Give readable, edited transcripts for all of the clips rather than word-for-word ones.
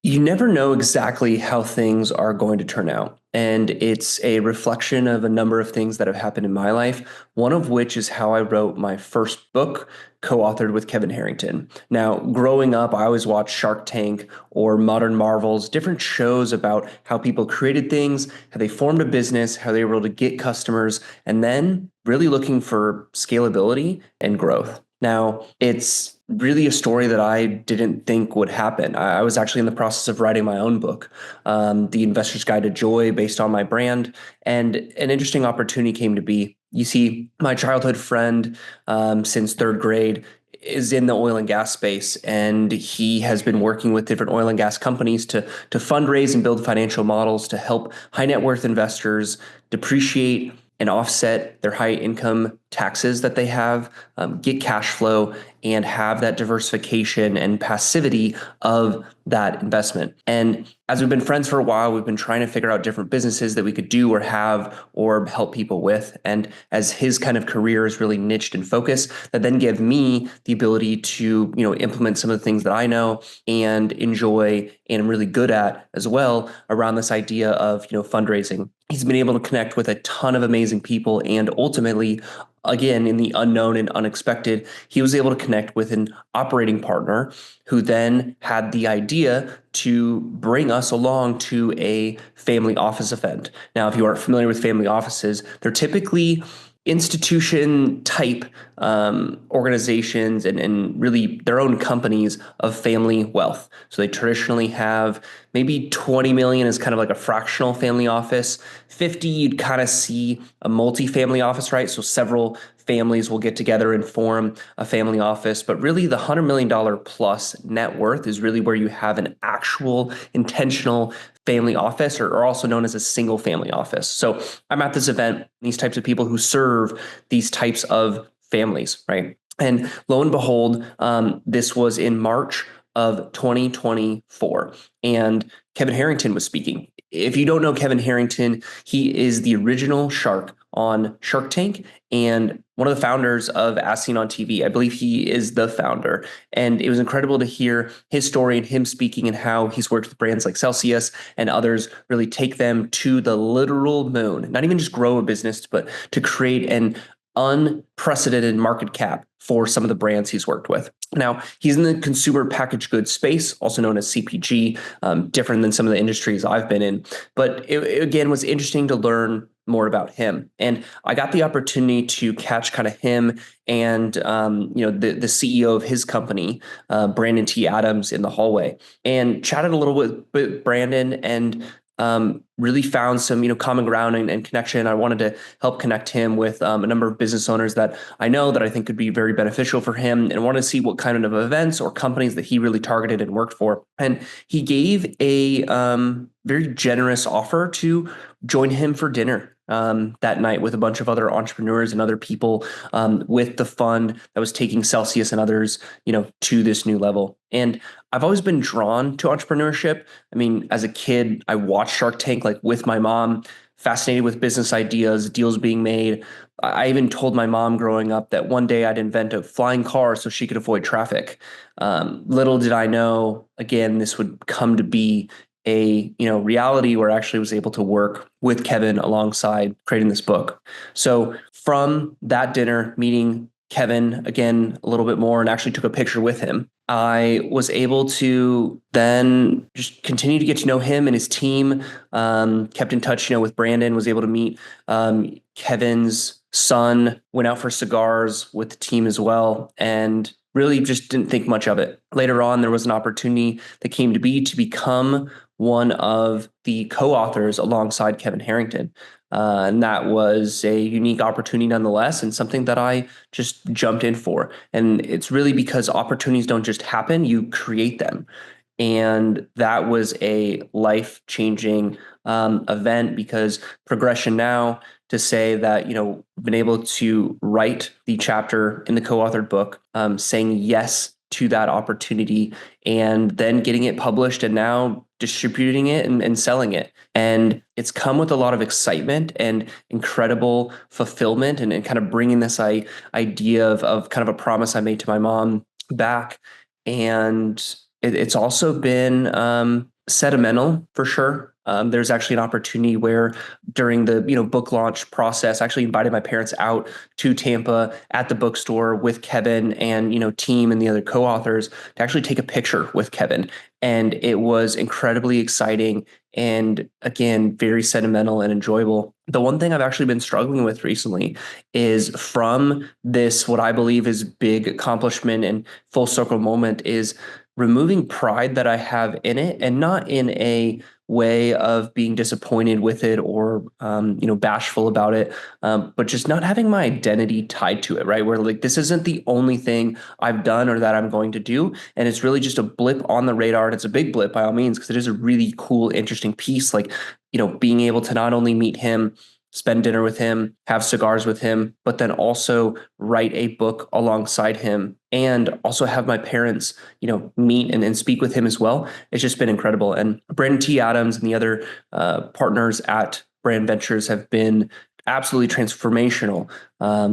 You never know exactly how things are going to turn out. And it's a reflection of a number of things that have happened in my life, one of which is how I wrote my first book, co-authored with Kevin Harrington. Now, growing up, I always watched Shark Tank or Modern Marvels, different shows about how people created things, how they formed a business, how they were able to get customers, and then really looking for scalability and growth. Now, it's really a story that I didn't think would happen. I was actually in the process of writing my own book, The Investor's Guide to Joy, based on my brand. And an interesting opportunity came to be. You see, my childhood friend since third grade is in the oil and gas space, and he has been working with different oil and gas companies to fundraise and build financial models to help high net worth investors depreciate and offset their high income taxes that they have, get cash flow, and have that diversification and passivity of that investment. And as we've been friends for a while, we've been trying to figure out different businesses that we could do or have or help people with. And as his kind of career is really niched and focused, that then give me the ability to, implement some of the things that I know and enjoy and I'm really good at as well around this idea of, fundraising. He's been able to connect with a ton of amazing people, and ultimately, again, in the unknown and unexpected, he was able to connect with an operating partner who then had the idea to bring us along to a family office event. Now, if you aren't familiar with family offices, they're typically institution type organizations and really their own companies of family wealth. So they traditionally have maybe 20 million is kind of like a fractional family office. 50, you'd kind of see a multi-family office, right? So several families will get together and form a family office. But really the $100 million plus net worth is really where you have an actual intentional family office, or also known as a single family office. So I'm at this event, these types of people who serve these types of families, right? And lo and behold, this was in March of 2024. And Kevin Harrington was speaking. If you don't know Kevin Harrington, he is the original shark on Shark Tank and one of the founders of As Seen on TV. I believe he is the founder. And it was incredible to hear his story and him speaking and how he's worked with brands like Celsius and others, really take them to the literal moon, not even just grow a business, but to create an unprecedented market cap for some of the brands he's worked with. Now, he's in the consumer packaged goods space, also known as CPG, different than some of the industries I've been in. But it again was interesting to learn more about him. And I got the opportunity to catch kind of him and the CEO of his company, Brandon T. Adams, in the hallway and chatted a little bit with Brandon and really found some common ground and connection. I wanted to help connect him with a number of business owners that I know that I think could be very beneficial for him, and wanted to see what kind of events or companies that he really targeted and worked for. And he gave a very generous offer to join him for dinner that night with a bunch of other entrepreneurs and other people with the fund that was taking Celsius and others, to this new level. And I've always been drawn to entrepreneurship. I mean, as a kid, I watched Shark Tank like with my mom, fascinated with business ideas, deals being made. I even told my mom growing up that one day I'd invent a flying car so she could avoid traffic. Little did I know, again, this would come to be a reality where I actually was able to work with Kevin alongside creating this book. So from that dinner, meeting Kevin again a little bit more and actually took a picture with him, I was able to then just continue to get to know him and his team. Kept in touch, with Brandon, was able to meet Kevin's son, went out for cigars with the team as well, and really just didn't think much of it. Later on, there was an opportunity that came to be to become one of the co-authors alongside Kevin Harrington. And that was a unique opportunity nonetheless, and something that I just jumped in for. And it's really because opportunities don't just happen, you create them. And that was a life-changing event, because progression now to say that, been able to write the chapter in the co-authored book, saying yes to that opportunity and then getting it published and now distributing it and selling it. And it's come with a lot of excitement and incredible fulfillment and kind of bringing this idea of kind of a promise I made to my mom back. And it's also been Sentimental for sure. There's actually an opportunity where during the book launch process, I actually invited my parents out to Tampa at the bookstore with Kevin and team and the other co-authors to actually take a picture with Kevin, and it was incredibly exciting and again very sentimental and enjoyable. The one thing I've actually been struggling with recently is from this what I believe is big accomplishment and full circle moment is removing pride that I have in it, and not in a way of being disappointed with it or bashful about it, but just not having my identity tied to it, right? Where like this isn't the only thing I've done or that I'm going to do, and it's really just a blip on the radar, and it's a big blip by all means because it is a really cool, interesting piece. Like being able to not only meet him, spend dinner with him, have cigars with him, but then also write a book alongside him and also have my parents, meet and speak with him as well. It's just been incredible. And Brandon T. Adams and the other partners at Brand Ventures have been absolutely transformational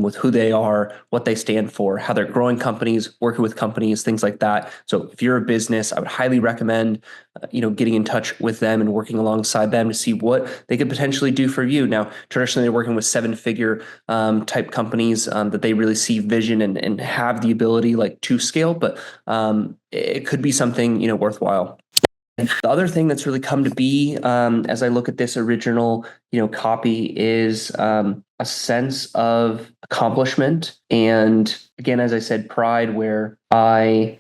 with who they are, what they stand for, how they're growing companies, working with companies, things like that. So if you're a business, I would highly recommend, getting in touch with them and working alongside them to see what they could potentially do for you. Now, traditionally, they're working with seven-figure type companies that they really see vision and have the ability like to scale, but it could be something worthwhile. The other thing that's really come to be as I look at this original, copy is a sense of accomplishment. And again, as I said, pride, where I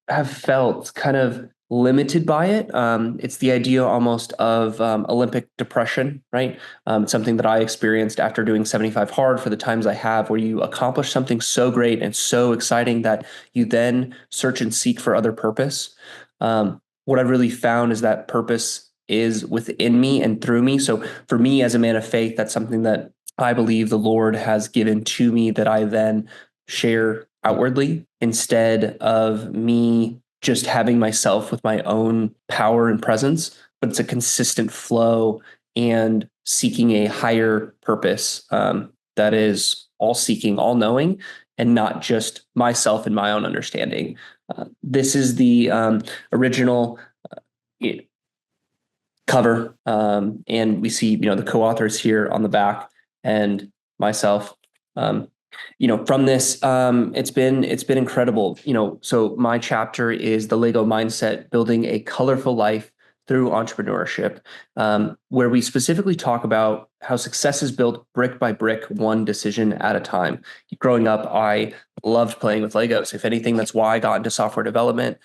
have felt kind of limited by it. It's the idea almost of Olympic depression, right? It's something that I experienced after doing 75 hard for the times I have, where you accomplish something so great and so exciting that you then search and seek for other purpose. What I've really found is that purpose is within me and through me. So for me as a man of faith, that's something that I believe the Lord has given to me that I then share outwardly instead of me just having myself with my own power and presence, but it's a consistent flow and seeking a higher purpose that is all seeking, all knowing, and not just myself and my own understanding. This is the original cover, and we see the co-authors here on the back and myself. From this, it's been incredible. So my chapter is the Lego mindset: building a colorful life through entrepreneurship, where we specifically talk about how success is built brick by brick, one decision at a time. Growing up, I loved playing with Legos. If anything, that's why I got into software development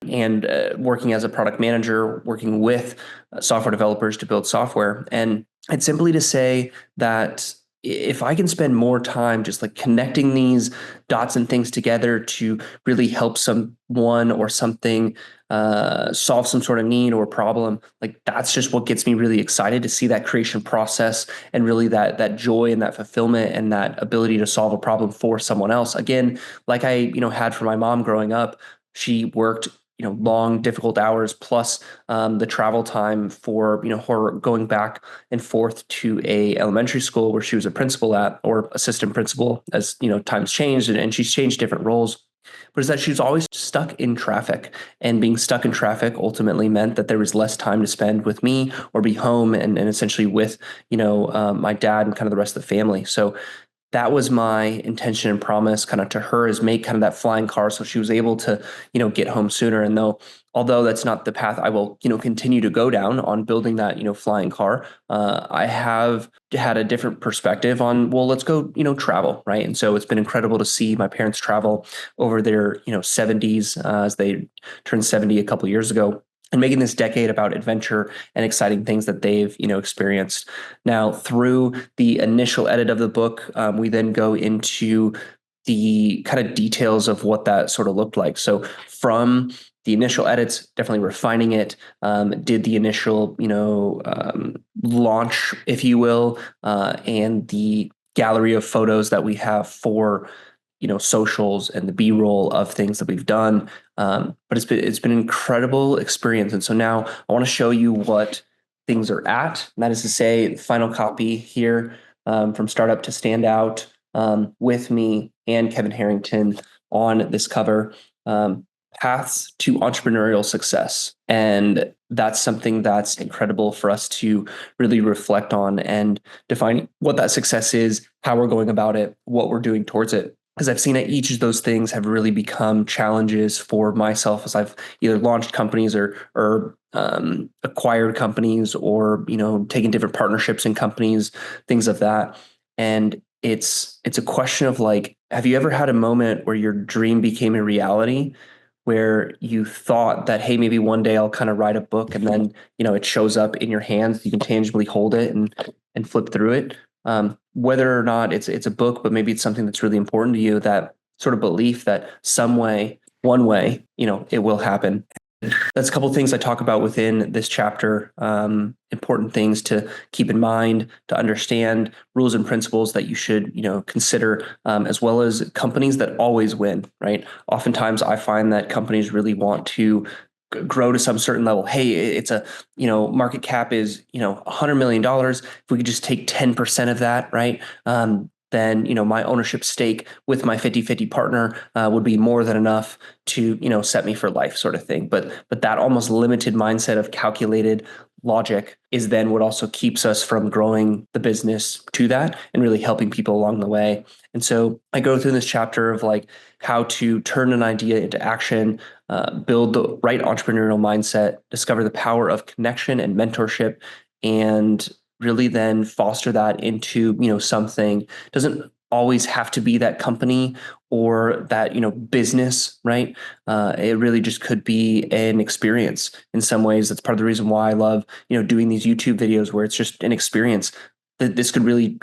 and working as a product manager, working with software developers to build software. And it's simply to say that if I can spend more time just like connecting these dots and things together to really help someone or something solve some sort of need or problem, like that's just what gets me really excited to see that creation process and really that joy and that fulfillment and that ability to solve a problem for someone else. Again, like I had for my mom growing up, she worked long, difficult hours plus the travel time for her going back and forth to a elementary school where she was a principal at, or assistant principal, as times changed, and she's changed different roles. But is that she was always stuck in traffic, and being stuck in traffic ultimately meant that there was less time to spend with me or be home and essentially with my dad and kind of the rest of the family. So that was my intention and promise kind of to her, is make kind of that flying car so she was able to get home sooner. And although that's not the path I will continue to go down on building that flying car, I have had a different perspective on, well, let's go travel, right? And so it's been incredible to see my parents travel over their 70s as they turned 70 a couple of years ago, and making this decade about adventure and exciting things that they've experienced. Now, through the initial edit of the book, we then go into the kind of details of what that sort of looked like. So from the initial edits, definitely refining it, did the initial launch, if you will, and the gallery of photos that we have for socials and the B-roll of things that we've done. But it's been an incredible experience. And so now I want to show you what things are at. And that is to say, the final copy here, from startup to standout, with me and Kevin Harrington on this cover. paths to entrepreneurial success. And that's something that's incredible for us to really reflect on and define what that success is, how we're going about it, what we're doing towards it. Because I've seen that each of those things have really become challenges for myself as I've either launched companies or acquired companies, or taken different partnerships in companies, things of that. And it's a question of like, have you ever had a moment where your dream became a reality, where you thought that, hey, maybe one day I'll kind of write a book, and then it shows up in your hands, you can tangibly hold it and flip through it. Whether or not it's a book, but maybe it's something that's really important to you, that sort of belief that some way, one way, it will happen. That's a couple of things I talk about within this chapter. Important things to keep in mind, to understand, rules and principles that you should, consider, as well as companies that always win, right? Oftentimes I find that companies really want to grow to some certain level. Hey, it's a, market cap is, $100 million. If we could just take 10% of that, right? Then my ownership stake with my 50-50 partner would be more than enough to set me for life, sort of thing. But that almost limited mindset of calculated logic is then what also keeps us from growing the business to that and really helping people along the way. And so I go through this chapter of like how to turn an idea into action, build the right entrepreneurial mindset, discover the power of connection and mentorship, and really then foster that into something. Doesn't always have to be that company or that business, right? It really just could be an experience in some ways. That's part of the reason why I love doing these YouTube videos, where it's just an experience. That this could really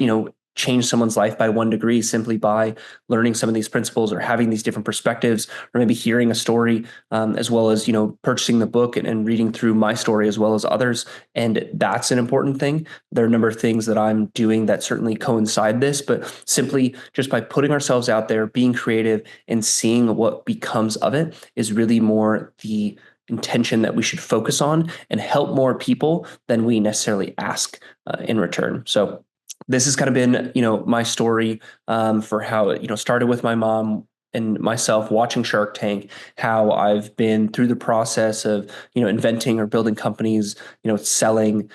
change someone's life by 1 degree simply by learning some of these principles, or having these different perspectives, or maybe hearing a story, as well as purchasing the book and reading through my story as well as others. And that's an important thing. There are a number of things that I'm doing that certainly coincide this, but simply just by putting ourselves out there, being creative, and seeing what becomes of it is really more the intention that we should focus on, and help more people than we necessarily ask in return. So this has kind of been, my story, for how it, started with my mom and myself watching Shark Tank, how I've been through the process of, inventing or building companies, selling,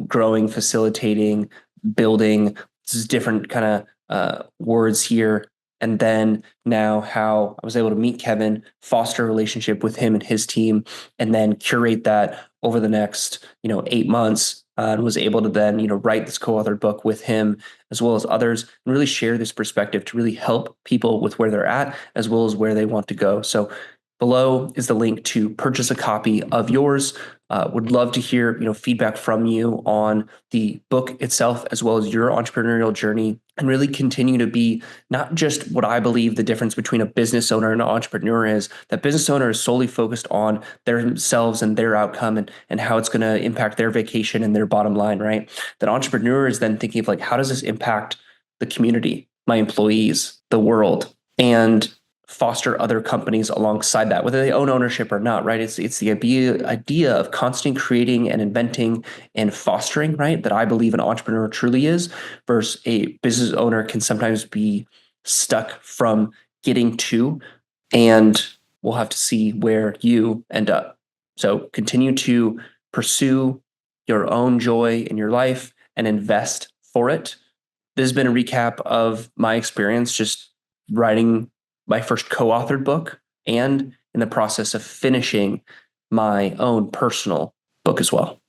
growing, facilitating, building. This is different kind of words here. And then now how I was able to meet Kevin, foster a relationship with him and his team, and then curate that over the next, 8 months, and was able to then, write this co-authored book with him as well as others, and really share this perspective to really help people with where they're at as well as where they want to go. So below is the link to purchase a copy of yours. Would love to hear, feedback from you on the book itself, as well as your entrepreneurial journey, and really continue to be not just what I believe the difference between a business owner and an entrepreneur is. That business owner is solely focused on themselves and their outcome, and how it's going to impact their vacation and their bottom line, right? That entrepreneur is then thinking of like, how does this impact the community, my employees, the world, and foster other companies alongside that, whether they own ownership or not, right? It's the idea of constantly creating and inventing and fostering, right? That I believe an entrepreneur truly is, versus a business owner can sometimes be stuck from getting to, and we'll have to see where you end up. So continue to pursue your own joy in your life and invest for it. This has been a recap of my experience just writing my first co-authored book, and in the process of finishing my own personal book as well.